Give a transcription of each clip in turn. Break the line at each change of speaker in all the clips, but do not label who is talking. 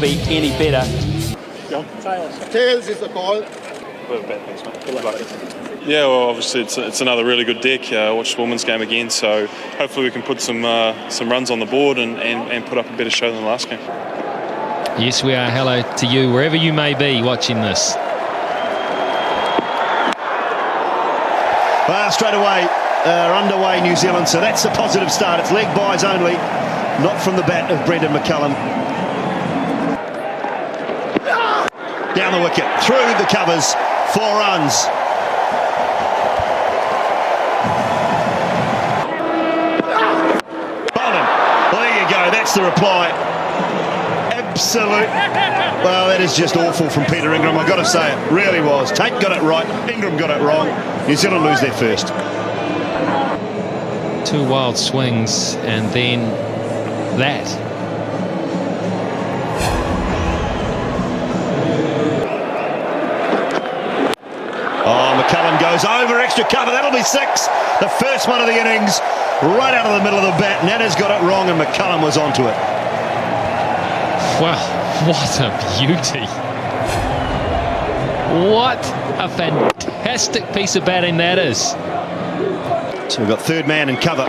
be any better.
Tails is the call.
Thanks, mate. Good luck. Yeah, well, obviously it's another really good deck. Watched the women's game again, so hopefully we can put some runs on the board and put up a better show than the last game.
Yes, we are. Hello to you, wherever you may be watching this.
Well, straight away, underway New Zealand, so that's a positive start. It's leg byes only, not from the bat of Brendan McCullum. Down the wicket, through the covers, 4 runs. Bolden, well, there you go, that's the reply. Absolute. Well, that is just awful from Peter Ingram, I've got to say it, really was. Tate got it right, Ingram got it wrong. New Zealand lose their first.
2 wild swings and then that.
Oh, McCullum goes over, extra cover, that'll be 6. The first one of the innings, right out of the middle of the bat. Nana's got it wrong and McCullum was onto it.
Well, what a beauty. What a fantastic piece of batting that is.
So we've got third man in cover.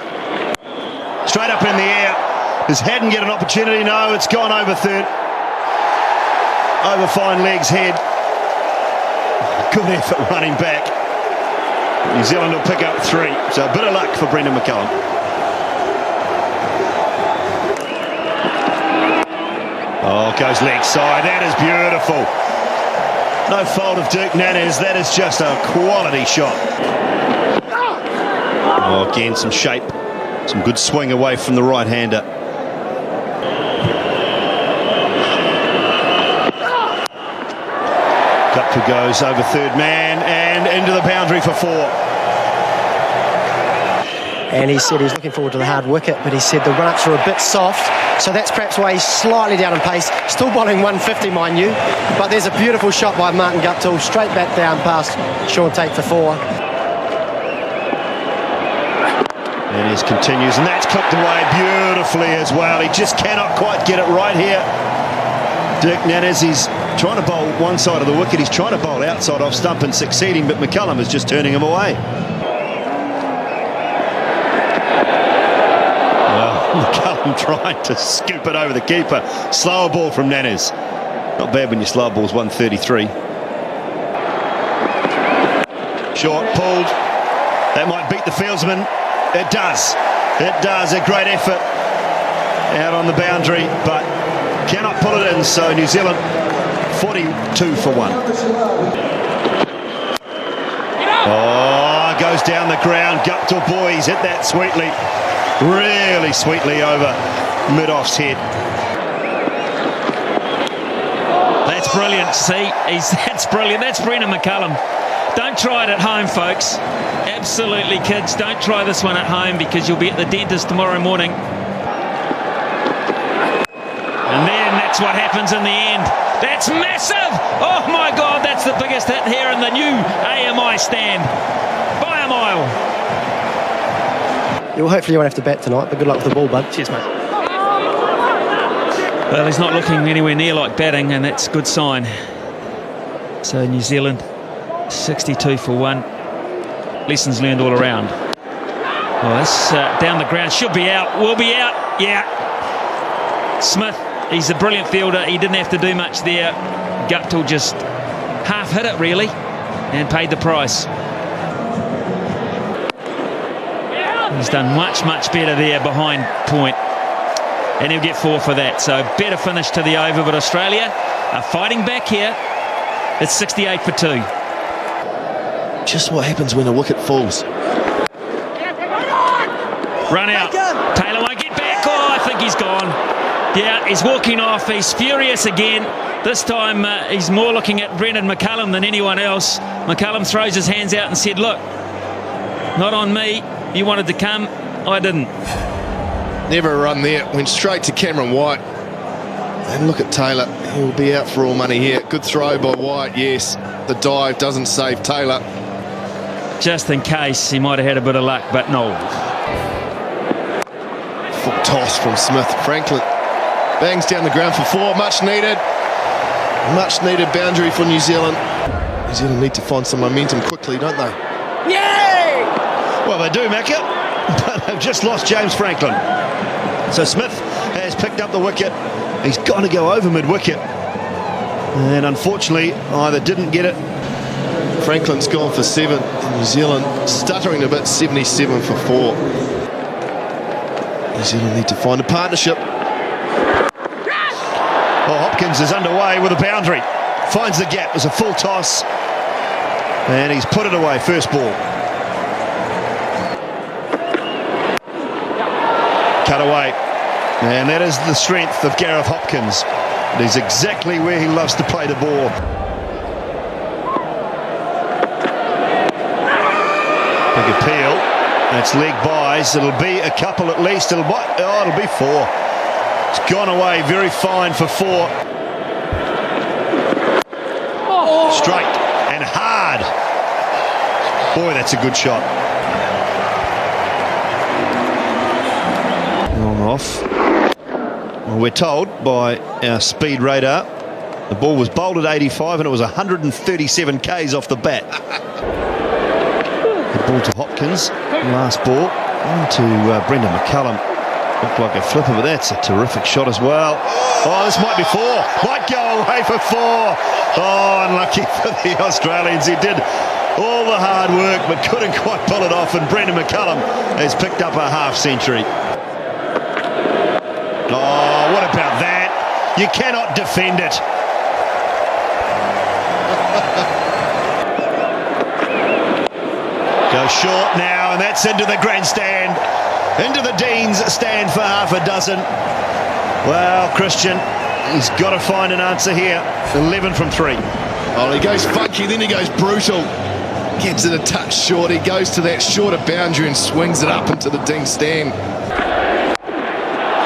Straight up in the air. Does Haddon get an opportunity? No, it's gone over third. Over fine legs, head. Good effort running back. New Zealand will pick up 3. So a bit of luck for Brendan McCullum. Oh, goes leg side. That is beautiful. No fault of Dirk Nannes. That is just a quality shot. Oh, again, some shape. Some good swing away from the right-hander. Gupta goes over third man and into the boundary for 4.
And he said he was looking forward to the hard wicket, but he said the run-ups were a bit soft, so that's perhaps why he's slightly down in pace. Still bowling 150, mind you, but there's a beautiful shot by Martin Guptill, straight back down past Sean Tate for 4.
And he continues, and that's clipped away beautifully as well. He just cannot quite get it right here. Dirk Nannes, he's trying to bowl one side of the wicket, he's trying to bowl outside off stump and succeeding, but McCullum is just turning him away. McCullum trying to scoop it over the keeper. Slower ball from Nannes. Not bad when your slower ball's 133. Short, pulled. That might beat the fieldsman. It does. It does. A great effort out on the boundary, but cannot pull it in. So New Zealand 42 for 1. Oh, goes down the ground. Guptill, boys, hit that sweetly. Really sweetly over mid-off's head.
That's brilliant. See, that's brilliant. That's Brendan McCullum. Don't try it at home, folks. Absolutely, kids, don't try this one at home because you'll be at the dentist tomorrow morning. And then that's what happens in the end. That's massive! Oh my God, that's the biggest hit here in the new AMI stand. By a mile.
Hopefully you won't have to bat tonight, but good luck with the ball, bud.
Cheers, mate. Well, he's not looking anywhere near like batting, and that's a good sign. So New Zealand, 62 for 1. Lessons learned all around. Well, this down the ground should be out. Will be out. Yeah. Smith, he's a brilliant fielder. He didn't have to do much there. Guptill just half hit it, really, and paid the price. He's done much, much better there behind point. And he'll get 4 for that. So better finish to the over, but Australia are fighting back here. It's 68 for 2.
Just what happens when a wicket falls.
Run out. Taylor won't get back. Oh, I think he's gone. Yeah, he's walking off. He's furious again. This time he's more looking at Brendan McCullum than anyone else. McCullum throws his hands out and said, look, not on me. You wanted to come, I didn't.
Never a run there, went straight to Cameron White. And look at Taylor, he'll be out for all money here. Good throw by White, yes. The dive doesn't save Taylor.
Just in case, he might have had a bit of luck, but no.
Full toss from Smith. Franklin Bangs down the ground for 4. Much needed. Much needed boundary for New Zealand. New Zealand need to find some momentum quickly, don't they?
Well, they do, Macca, but they've just lost James Franklin. So Smith has picked up the wicket. He's got to go over mid-wicket. And unfortunately, either didn't get it.
Franklin's gone for 7. And New Zealand stuttering a bit, 77 for 4. New Zealand need to find a partnership.
Well, Hopkins is underway with a boundary. Finds the gap. There's a full toss. And he's put it away. First ball. Cut away. And that is the strength of Gareth Hopkins. It is exactly where he loves to play the ball. Big appeal. It's leg buys. It'll be a couple at least. It'll be 4. It's gone away very fine for 4. Straight and hard. Boy, that's a good shot. Long off. Well, we're told by our speed radar the ball was bowled at 85 and it was 137 k's off the bat. The ball to Hopkins. Last ball. On to Brendan McCullum. Looked like a flipper, but that's a terrific shot as well. Oh, this might be 4. Might go away for 4. Oh, unlucky for the Australians. He did all the hard work, but couldn't quite pull it off. And Brendan McCullum has picked up a half-century. Oh, what about that? You cannot defend it. Goes short now, and that's into the grandstand. Into the Dean's stand for half a dozen. Well, Christian, he's got to find an answer here. 11 from 3.
Oh, he goes funky, then he goes brutal. Gets it a touch short. He goes to that shorter boundary and swings it up into the Dean's stand.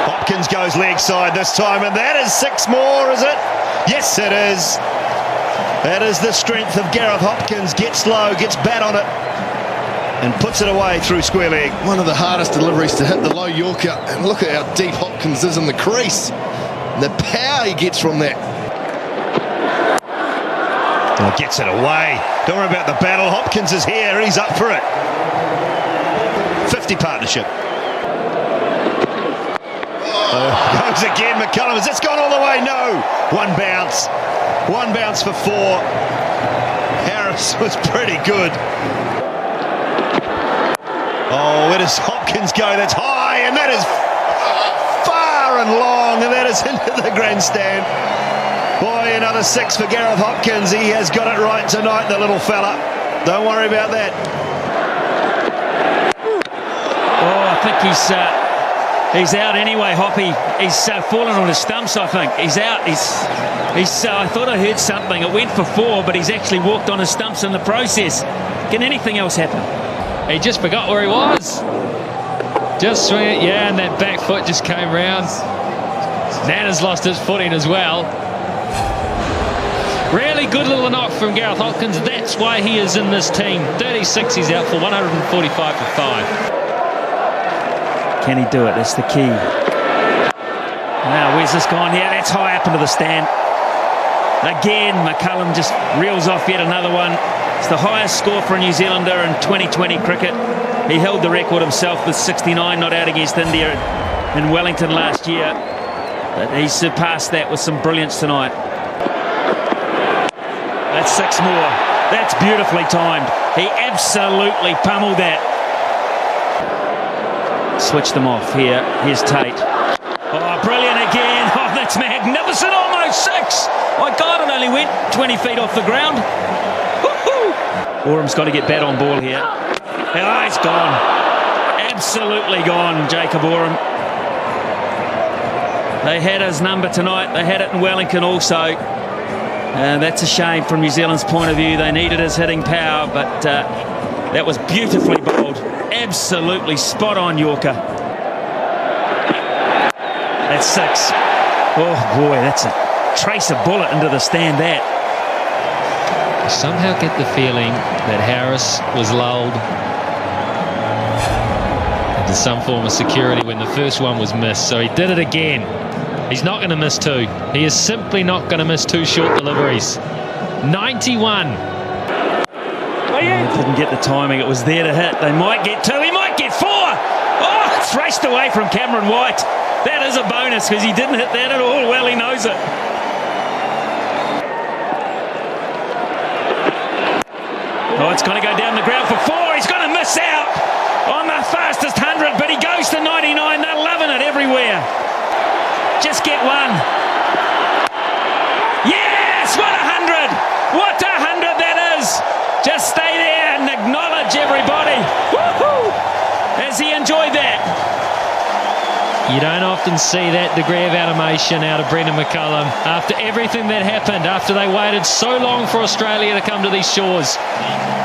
Hopkins goes leg side this time, and that is 6 more, is it? Yes, it is. That is the strength of Gareth Hopkins. Gets low, gets bat on it, and puts it away through square leg.
One of the hardest deliveries to hit, the low Yorker. And look at how deep Hopkins is in the crease. And the power he gets from that.
Oh, gets it away. Don't worry about the battle. Hopkins is here. He's up for it. 50 partnership. Goes again, McCullum. Has this gone all the way? No. 1 bounce. 1 bounce for 4. Harris was pretty good. Oh, where does Hopkins go? That's high, and that is far and long, and that is into the grandstand. Boy, another 6 for Gareth Hopkins. He has got it right tonight, the little fella. Don't worry about that.
Oh, I think he's out anyway, Hoppy. He's fallen on his stumps, I think. He's out. I thought I heard something. It went for 4, but he's actually walked on his stumps in the process. Can anything else happen?
He just forgot where he was. Just swing it, yeah, and that back foot just came round. Nana's lost his footing as well. Really good little knock from Gareth Hopkins. That's why he is in this team. 36, he's out for 145 for 5.
Can he do it? That's the key. Now, where's this gone? Yeah, that's high up into the stand. Again, McCullum just reels off yet another one. It's the highest score for a New Zealander in 2020 cricket. He held the record himself with 69 not out against India in Wellington last year. But he surpassed that with some brilliance tonight. That's 6 more. That's beautifully timed. He absolutely pummeled that. Switch them off here. Here's Tate. Oh, brilliant again. Oh, that's magnificent. Almost 6. My God, it only went 20 feet off the ground. Orham's got to get bat on ball here. Oh, it's gone. Absolutely gone, Jacob Orham. They had his number tonight. They had it in Wellington also. That's a shame from New Zealand's point of view. They needed his hitting power, but that was beautifully bowled. Absolutely spot on Yorker. That's 6. Oh boy, that's a trace of bullet into the stand, that.
I somehow get the feeling that Harris was lulled into some form of security when the first one was missed, so he did it again. He's not going to miss two. He is simply not going to miss two short deliveries. 91.
They didn't get the timing. It was there to hit. They might get two. He might get four. Oh, it's raced away from Cameron White. That is a bonus because he didn't hit that at all. Well, he knows it. Oh, it's going to go down the ground for four. He's going to miss out on the fastest 100, but he goes to 99. They're loving it everywhere. Just get one. Yes, what 100. What 100 that is. Just stay there and acknowledge everybody. Woohoo! Has he enjoyed that?
You don't often see that degree of animation out of Brendan McCullum after everything that happened, after they waited so long for Australia to come to these shores.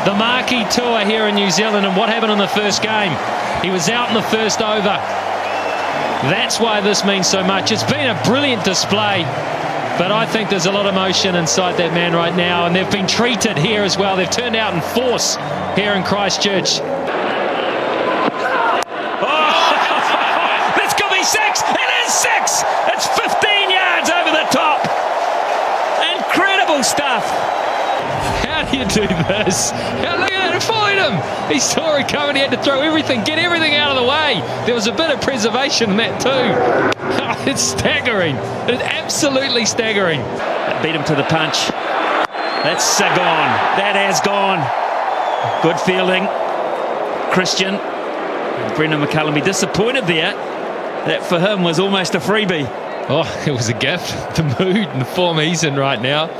The marquee tour here in New Zealand, and what happened in the first game? He was out in the first over. That's why this means so much. It's been a brilliant display, but I think there's a lot of emotion inside that man right now, and they've been treated here as well. They've turned out in force here in Christchurch.
Six. It is six. It's 15 yards over the top. Incredible stuff.
How do you do this? Look at it, followed him. He saw it coming. He had to throw everything, get everything out of the way. There was a bit of preservation in that too. It's staggering. It's absolutely staggering.
That beat him to the punch. That's gone. That has gone. Good fielding. Christian. Brendan McCullum be disappointed there. That for him was almost a freebie.
Oh, it was a gift. The mood and the form he's in right now.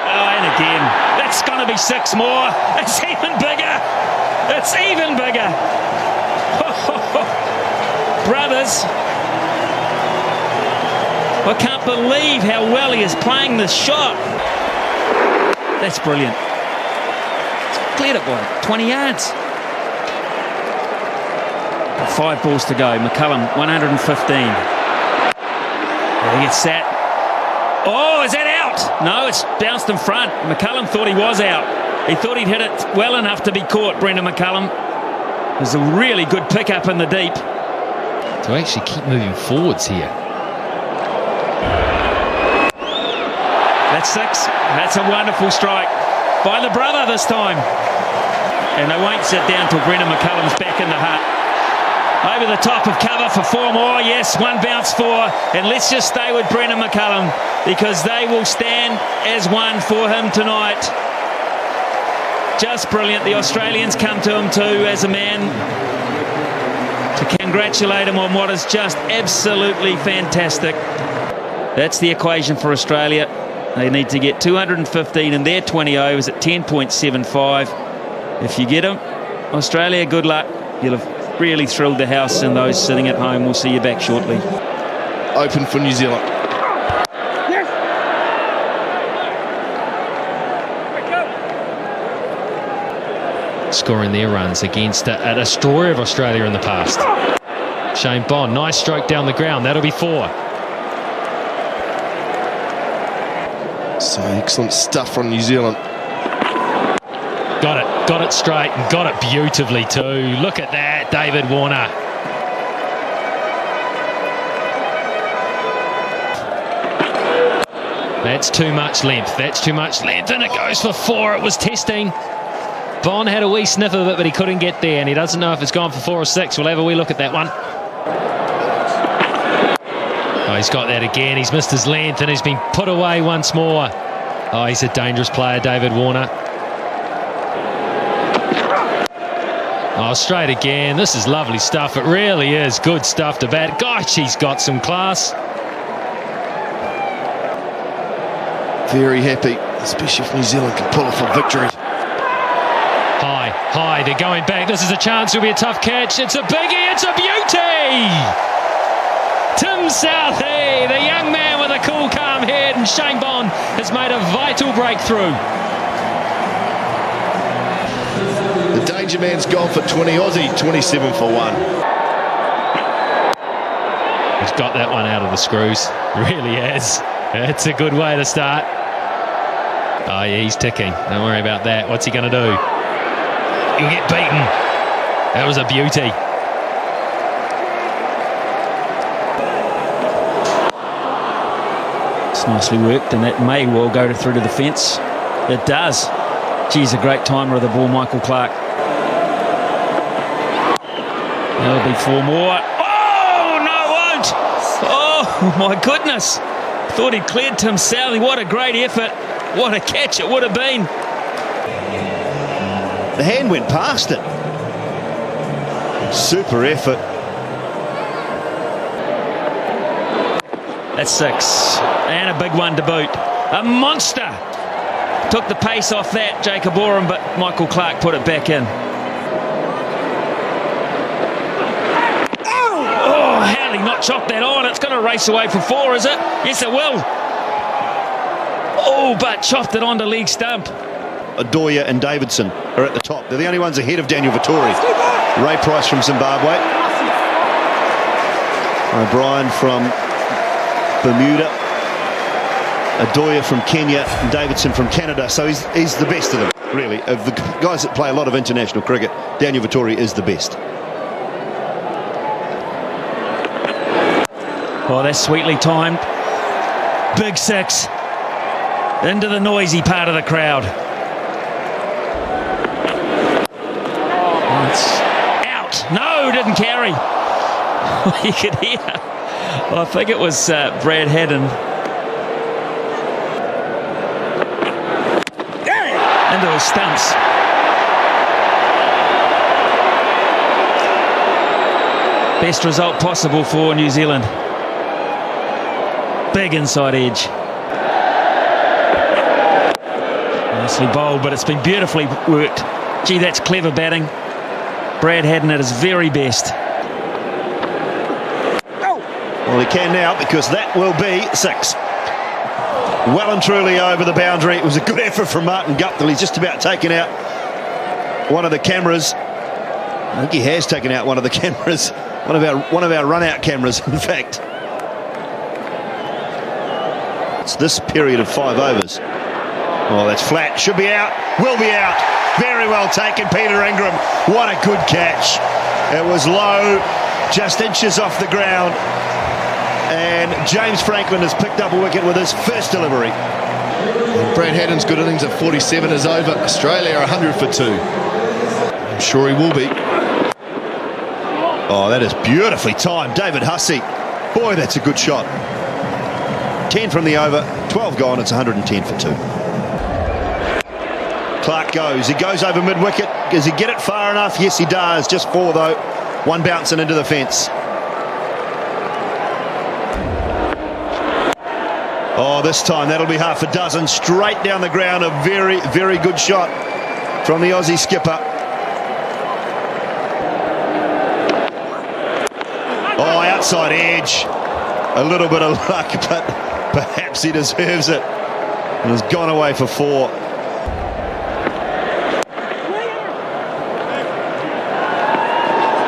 Oh, and again. That's going to be six more. It's even bigger. It's even bigger. Brothers. I can't believe how well he is playing this shot. That's brilliant. It's cleared it by 20 yards. 5 balls to go. McCullum, 115. He gets set. Oh, is that out? No, it's bounced in front. McCullum thought he was out. He thought he'd hit it well enough to be caught, Brendan McCullum. It was a really good pickup in the deep.
To actually keep moving forwards here.
That's six. That's a wonderful strike by the brother this time. And they won't sit down till Brendan McCullum's back in the hut. Over the top of cover for 4 more. Yes, one bounce 4. And let's just stay with Brendan McCullum because they will stand as one for him tonight. Just brilliant. The Australians come to him too as a man to congratulate him on what is just absolutely fantastic. That's the equation for Australia. They need to get 215 in their 20 overs at 10.75. If you get them, Australia, good luck. You'll have really thrilled the house, and those sitting at home will see you back shortly.
Open for New Zealand.
Scoring their runs against a destroyer of Australia in the past. Shane Bond, nice stroke down the ground. That'll be 4.
So excellent stuff from New Zealand.
Got it straight and got it beautifully too. Look at that, David Warner. That's too much length. That's too much length, and it goes for 4. It was testing. Bond had a wee sniff of it, but he couldn't get there, and he doesn't know if it's gone for 4 or 6. We'll have a wee look at that one. Oh, he's got that again. He's missed his length, and he's been put away once more. Oh, he's a dangerous player, David Warner. Oh, straight again. This is lovely stuff. It really is good stuff to bat. Gosh, he's got some class.
Very happy, especially if New Zealand can pull off a victory.
High, they're going back. This is a chance. It'll be a tough catch. It's a biggie. It's a beauty. Tim Southey, the young man with a cool, calm head, and Shane Bond has made a vital breakthrough.
The danger man's gone for 20 Aussie, 27 for 1.
He's got that one out of the screws. Really has. It's a good way to start. Oh, yeah, he's ticking. Don't worry about that. What's he going to do? He'll get beaten. That was a beauty.
That's nicely worked, and that may well go through to the fence. It does. Geez, a great timer of the ball, Michael Clark. That'll be 4 more. Oh, no, it won't. Oh, my goodness. Thought he cleared to himself. What a great effort. What a catch it would have been.
The hand went past it. Super effort.
That's 6. And a big one to boot. A monster. Took the pace off that, Jacob Oram, but Michael Clark put it back in. Oh, how did he not chop that on? It's going to race away for 4, is it? Yes, it will. Oh, but chopped it onto leg stump.
Adoya and Davidson are at the top. They're the only ones ahead of Daniel Vettori. Ray Price from Zimbabwe. O'Brien from Bermuda. Adoya from Kenya and Davidson from Canada. So he's the best of them, really. Of the guys that play a lot of international cricket, Daniel Vettori is the best.
Oh, that's sweetly timed. Big 6. Into the noisy part of the crowd. It's out. No, didn't carry. You could hear. Well, I think it was Brad Haddon. Into his stumps. Best result possible for New Zealand. Big inside edge. Nicely bowled, but it's been beautifully worked. Gee, that's clever batting. Brad Haddon at his very best.
Well, he can now, because that will be 6. Well and truly over the boundary. It was a good effort from Martin Guptill. He's just about taken out one of the cameras. I think he has taken out one of the cameras. One of our run-out cameras, in fact. It's this period of 5 overs. Oh, that's flat. Should be out. Will be out. Very well taken, Peter Ingram. What a good catch. It was low, just inches off the ground. And James Franklin has picked up a wicket with his first delivery.
Brad Haddon's good innings at 47 is over. Australia are 100 for 2. I'm sure he will be.
Oh, that is beautifully timed. David Hussey. Boy, that's a good shot. 10 from the over, 12 gone. It's 110 for 2. Clark goes. He goes over mid-wicket. Does he get it far enough? Yes, he does. Just 4, though. 1 bouncing into the fence. Oh, this time that'll be half a dozen. Straight down the ground. A very, very good shot from the Aussie skipper. Oh, outside edge. A little bit of luck, but perhaps he deserves it. And has gone away for 4.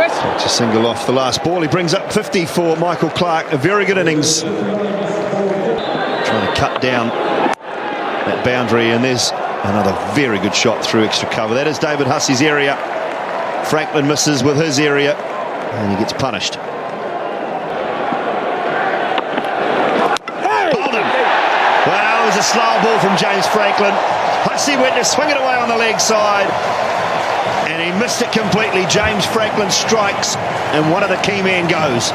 Such a single off the last ball. He brings up 50 for Michael Clark. A very good innings. Trying to cut down that boundary, and there's another very good shot through extra cover. That is David Hussey's area. Franklin misses with his area, and he gets punished. Bowled him. Well, it was a slow ball from James Franklin. Hussey went to swing it away on the leg side, and he missed it completely. James Franklin strikes, and one of the key men goes.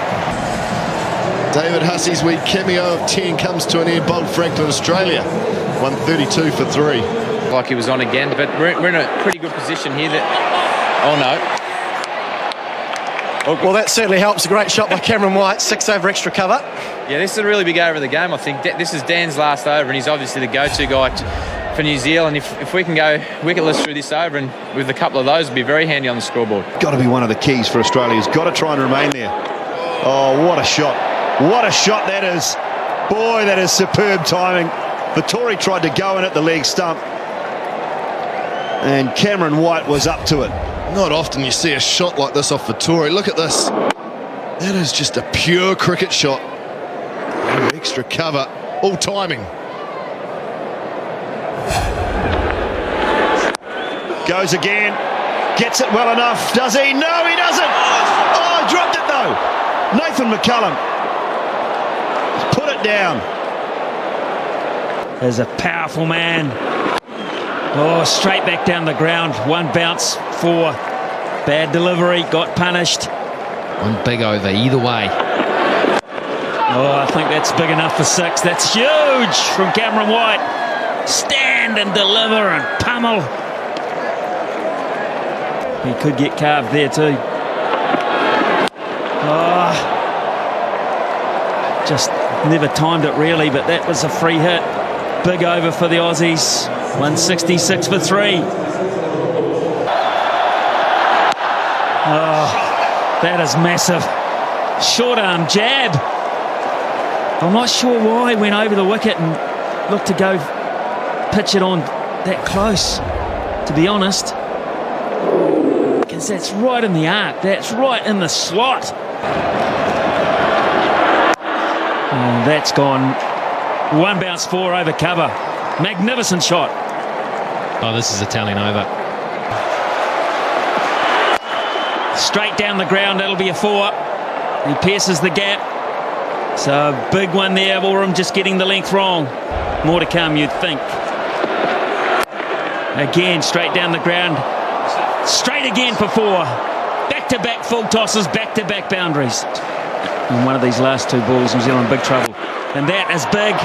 David Hussey's week cameo of 10 comes to an end. Bold Franklin, Australia, 132 for 3.
Like he was on again, but we're in a pretty good position here. Oh no.
Well, that certainly helps. A great shot by Cameron White. 6 over extra cover.
Yeah, this is a really big over of the game, I think. This is Dan's last over, and he's obviously the go-to guy for New Zealand. If we can go wicketless through this over, and with a couple of those, it'd be very handy on the scoreboard.
Got to be one of the keys for Australia. He's got to try and remain there. Oh, what a shot. What a shot that is. Boy, that is superb timing. Vettori tried to go in at the leg stump, and Cameron White was up to it.
Not often you see a shot like this off Vettori. Look at this. That is just a pure cricket shot. Oh, extra cover. All timing.
Goes again. Gets it well enough. Does he? No, he doesn't. Oh, dropped it though. Nathan McCullum. Put it down.
is a powerful man. Oh, straight back down the ground. One bounce, 4. Bad delivery, got punished.
One big over either way.
Oh, I think that's big enough for 6. That's huge from Cameron White. Stand and deliver and pummel. He could get carved there too. Oh, just never timed it really, but that was a free hit. Big over for the Aussies. 166 for 3. Oh, that is massive. Short arm jab. I'm not sure why he went over the wicket and looked to go pitch it on that close, to be honest. Because that's right in the arc. That's right in the slot. And that's gone. 1 bounce, 4 over cover. Magnificent shot.
Oh, this is Italian over.
Straight down the ground, that'll be a 4. He pierces the gap. So big one there, Oram just getting the length wrong. More to come, you'd think. Again, straight down the ground. Straight again for 4. Back-to-back full tosses, back-to-back boundaries. In one of these last 2 balls, New Zealand in big trouble. And that is big.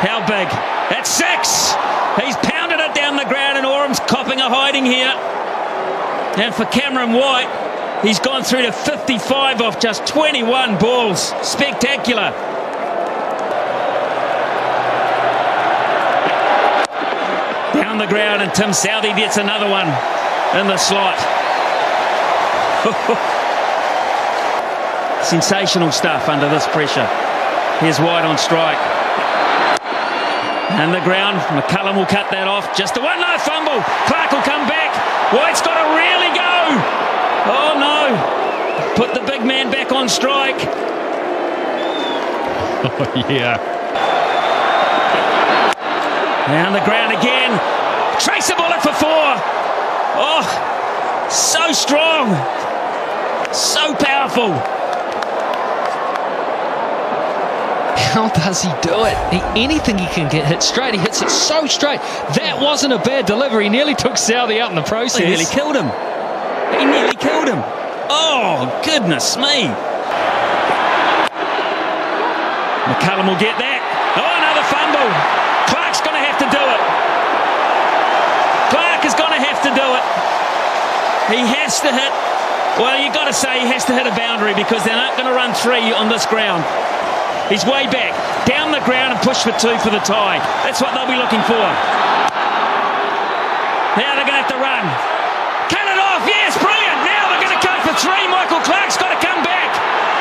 How big? That's 6! He's pounded it down the ground and Oram's copping a hiding here. And for Cameron White, he's gone through to 55 off just 21 balls. Spectacular. Down the ground and Tim Southee gets another one in the slot. Sensational stuff under this pressure. Here's White on strike. And the ground, McCullum will cut that off. Just a one, no fumble. Clark will come back. White's got to really go. Oh no. Put the big man back on strike.
Oh yeah.
Down the ground again. Trace a bullet for 4. Oh, so strong. So powerful.
How does he do it? Anything he can get hit straight, he hits it so straight. That wasn't a bad delivery. He nearly took Southee out in the process.
He nearly killed him. He nearly killed him. Oh, goodness me. McCullum will get that. Oh, another fumble. Clark's going to have to do it. Clark is going to have to do it. He has to hit. Well, you've got to say he has to hit a boundary because they're not going to run 3 on this ground. He's way back, down the ground and push for 2 for the tie. That's what they'll be looking for. Now they're going to have to run. Cut it off, yes, brilliant. Now they're going to go for 3. Michael Clark's got to come back.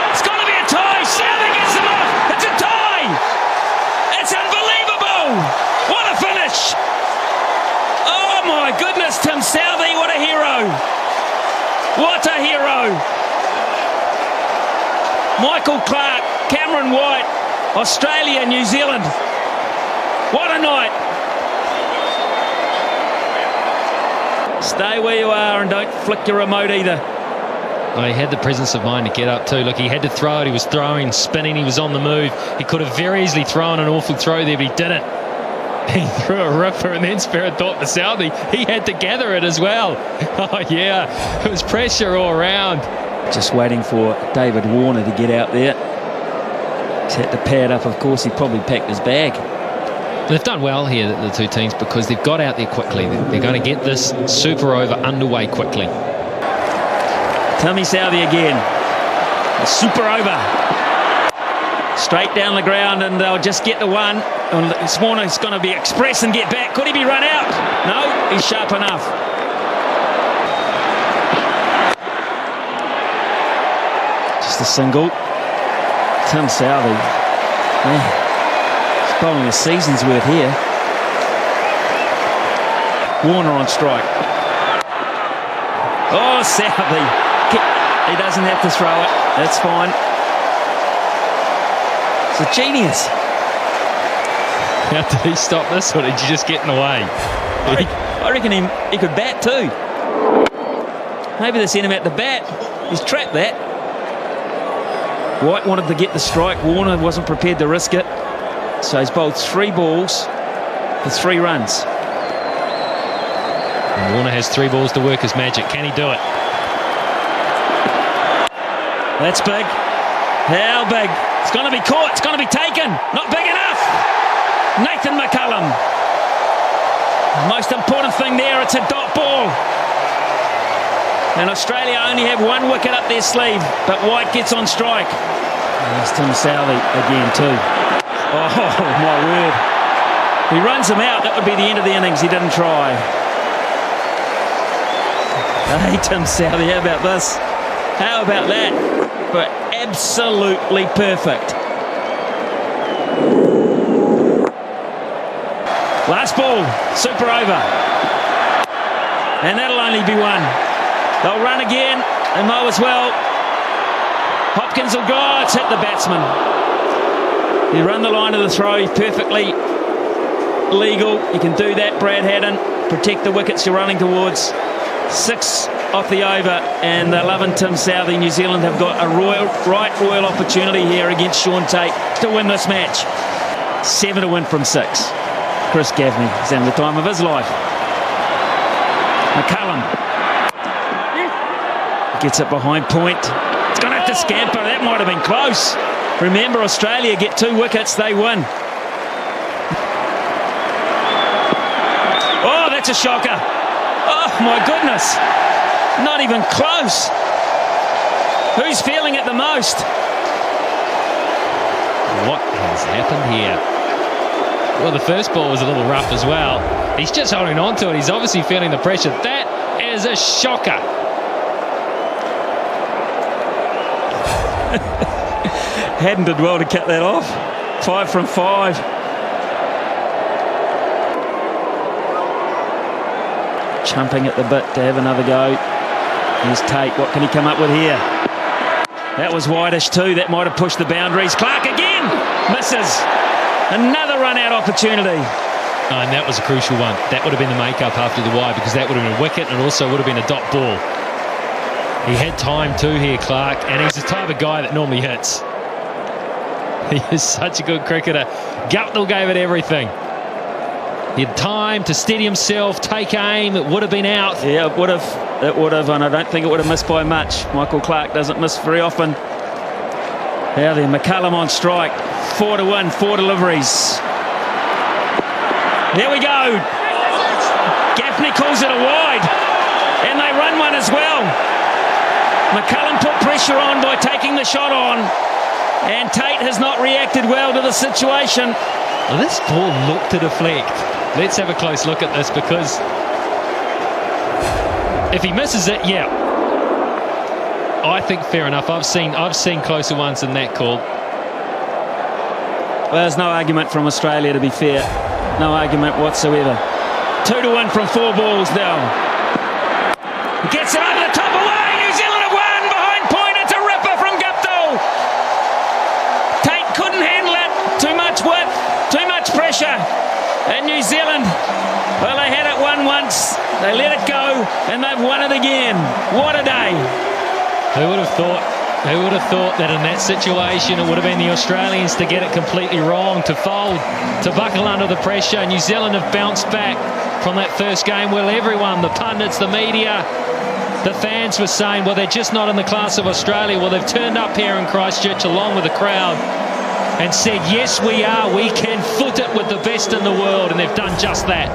It's got to be a tie. Southee gets them off. It's a tie. It's unbelievable. What a finish. Oh my goodness, Tim Southee, what a hero. What a hero. Michael Clark, Cameron White, Australia, New Zealand. What a night. Stay where you are and don't flick your remote either.
Oh, he had the presence of mind to get up too. Look, he had to throw it. He was throwing, spinning. He was on the move. He could have very easily thrown an awful throw there, but he didn't. He threw a ripper and then Spirit thought for Southee. He had to gather it as well. Oh, yeah. It was pressure all around.
Just waiting for David Warner to get out there. He's had to pad up, of course. He probably packed his bag.
They've done well here, the 2 teams, because they've got out there quickly. They're going to get this super over underway quickly.
Tommy Southee again. A super over. Straight down the ground and they'll just get the one. Warner's going to be express and get back. Could he be run out? No, he's sharp enough. Just a single. Tim Southee. Man, he's bowling a season's worth here. Warner on strike. Oh, Southee. He doesn't have to throw it. That's fine. It's a genius.
How did he stop this, or did you just get in the way?
I reckon he could bat too. Maybe they sent him out to bat. He's trapped that. White wanted to get the strike. Warner wasn't prepared to risk it. So he's bowled 3 balls. for 3 runs.
And Warner has 3 balls to work his magic. Can he do it?
That's big. How big? It's going to be caught. It's going to be taken. Not big enough. Nathan McCullum. The most important thing there, it's a dot ball. And Australia only have 1 wicket up their sleeve, but White gets on strike. There's Tim Southey again too. Oh my word. He runs him out. That would be the end of the innings. He didn't try. Hey, Tim Southey, how about this? How about that? But absolutely perfect. Last ball, super over. And that'll only be 1. They'll run again, and Mo as well. Hopkins will go, it's hit the batsman. You run the line of the throw, perfectly legal. You can do that, Brad Haddon. Protect the wickets you're running towards. 6 off the over, and they're loving Tim Southey. New Zealand have got a royal opportunity here against Sean Tate to win this match. 7 to win from 6. Chris Gaffney is having the time of his life. McCullum gets it behind point. It's going to have to scamper. That might have been close. Remember, Australia get 2 wickets, they win. Oh, that's a shocker. Oh, my goodness. Not even close. Who's feeling it the most?
What has happened here? Well, the first ball was a little rough as well. He's just holding on to it. He's obviously feeling the pressure. That is a shocker.
Haddon did well to cut that off. 5 from 5. Chumping at the bit to have another go. Here's Tate. What can he come up with here? That was wideish too. That might have pushed the boundaries. Clark again. Misses. Another run-out opportunity.
Oh, and that was a crucial one. That would have been the make-up after the wide, because that would have been a wicket and also would have been a dot ball. He had time too here, Clark, and he's the type of guy that normally hits. He is such a good cricketer. Guptill gave it everything. He had time to steady himself, take aim. It would have been out.
Yeah, it would have. It would have, and I don't think it would have missed by much. Michael Clark doesn't miss very often. Now then, McCullum on strike. 4 to 1, 4 deliveries. There we go. Gaffney calls it a wide, and they run one as well. McCullum put pressure on by taking the shot on, and Tate has not reacted well to the situation.
Well, this ball looked to deflect. Let's have a close look at this, because if he misses it, yeah, I think fair enough. I've seen closer ones than that call.
Well, there's no argument from Australia, to be fair. No argument whatsoever. 2 to 1 from 4 balls now. He gets it over the top away. New Zealand have won behind point. It's a ripper from Guptill. Tate couldn't handle it. Too much width, too much pressure. And New Zealand, well, they had it won once. They let it go, and they've won it again. What a day.
Who would have thought? Who would have thought that in that situation it would have been the Australians to get it completely wrong, to fold, to buckle under the pressure? New Zealand have bounced back from that first game. Well, everyone, the pundits, the media, the fans were saying, well, they're just not in the class of Australia. Well, they've turned up here in Christchurch along with the crowd and said, yes, we are. We can foot it with the best in the world, and they've done just that.